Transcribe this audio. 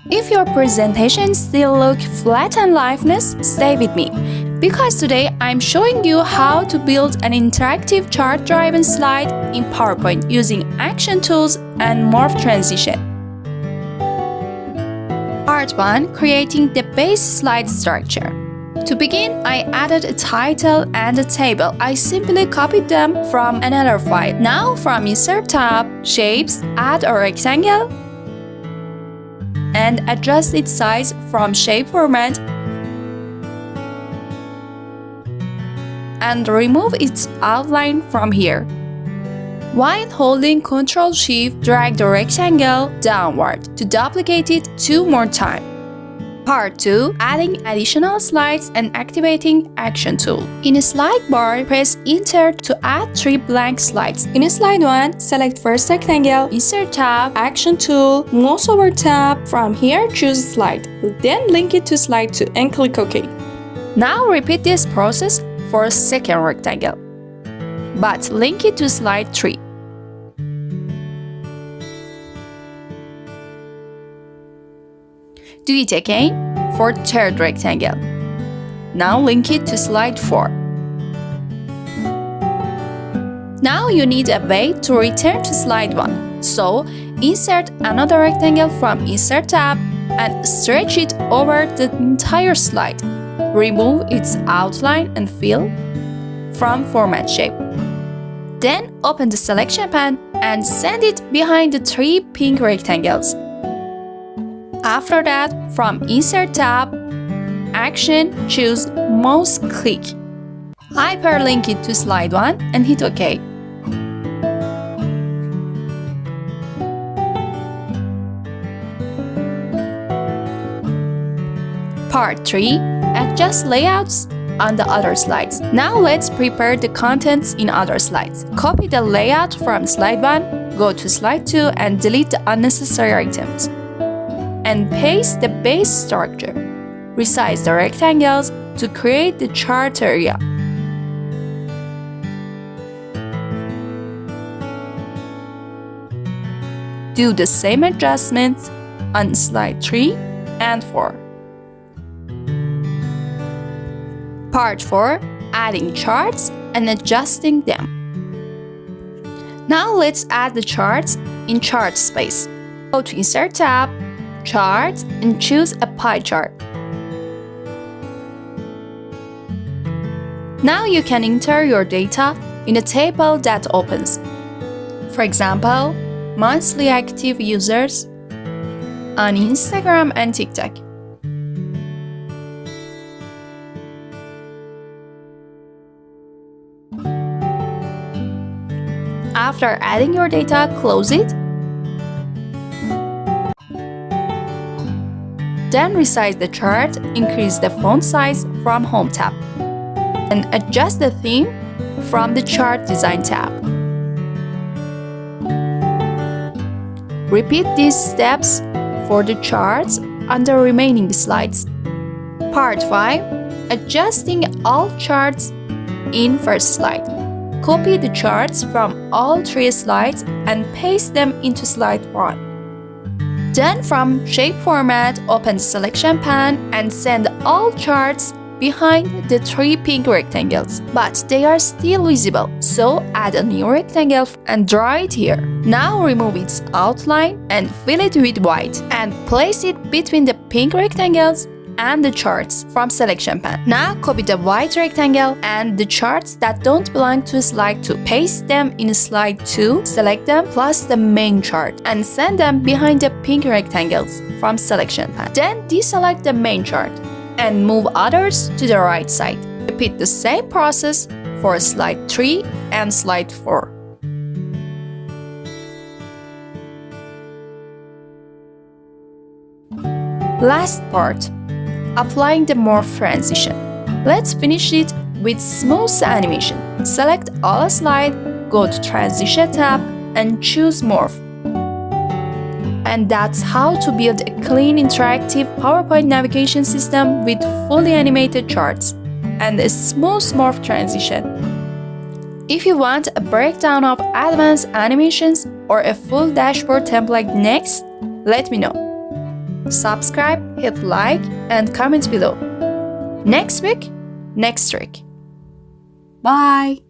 If your presentation still look flat and lifeless, stay with me. Because today I'm showing you how to build an interactive chart-driven slide in PowerPoint using action tools and Morph transition. Part 1. Creating the base slide structure. To begin, I added a title and a table. I simply copied them from another file. Now from Insert tab, Shapes, add a rectangle and adjust its size from Shape Format and remove its outline from here. While holding Ctrl-Shift, drag the rectangle downward to duplicate it 2 more times. Part 2. Adding additional slides and activating Action tool. In a slide bar, press Enter to add 3 blank slides. In slide 1, select first rectangle, Insert tab, Action tool, Mouse over tab. From here, choose slide. Then link it to slide 2 and click OK. Now repeat this process for a second rectangle, but link it to slide 3. Do it again for third rectangle. Now link it to slide 4. Now you need a way to return to slide 1. So insert another rectangle from Insert tab and stretch it over the entire slide. Remove its outline and fill from Format Shape. Then open the selection pane and send it behind the 3 pink rectangles. After that, from Insert tab, Action, choose Mouse click. Hyperlink it to slide 1 and hit OK. Part 3. Adjust layouts on the other slides. Now let's prepare the contents in other slides. Copy the layout from slide 1, go to slide 2 and delete the unnecessary items. And paste the base structure. Resize the rectangles to create the chart area. Do the same adjustments on slide 3 and 4. Part 4. Adding charts and adjusting them. Now let's add the charts in Chart Space. Go to Insert tab, Charts, and choose a pie chart. Now you can enter your data in a table that opens. For example, monthly active users on Instagram and TikTok. After adding your data, close it. Then resize the chart, increase the font size from Home tab, and adjust the theme from the Chart Design tab. Repeat these steps for the charts on the remaining slides. Part 5. Adjusting all charts in first slide. Copy the charts from all 3 slides and paste them into slide 1. Then from Shape Format, open the selection pane and send all charts behind the 3 pink rectangles. But they are still visible, so add a new rectangle and draw it here. Now remove its outline and fill it with white and place it between the pink rectangles and the charts from selection pane. Now copy the white rectangle and the charts that don't belong to slide 2. Paste them in slide 2, select them plus the main chart and send them behind the pink rectangles from selection pane. Then deselect the main chart and move others to the right side. Repeat the same process for slide 3 and slide 4. Last part. Applying the Morph transition. Let's finish it with smooth animation. Select all slide, go to Transition tab and choose Morph. And that's how to build a clean interactive PowerPoint navigation system with fully animated charts and a smooth Morph transition. If you want a breakdown of advanced animations or a full dashboard template next, let me know. subscribe, hit like, and comment below. Next week, next trick. Bye!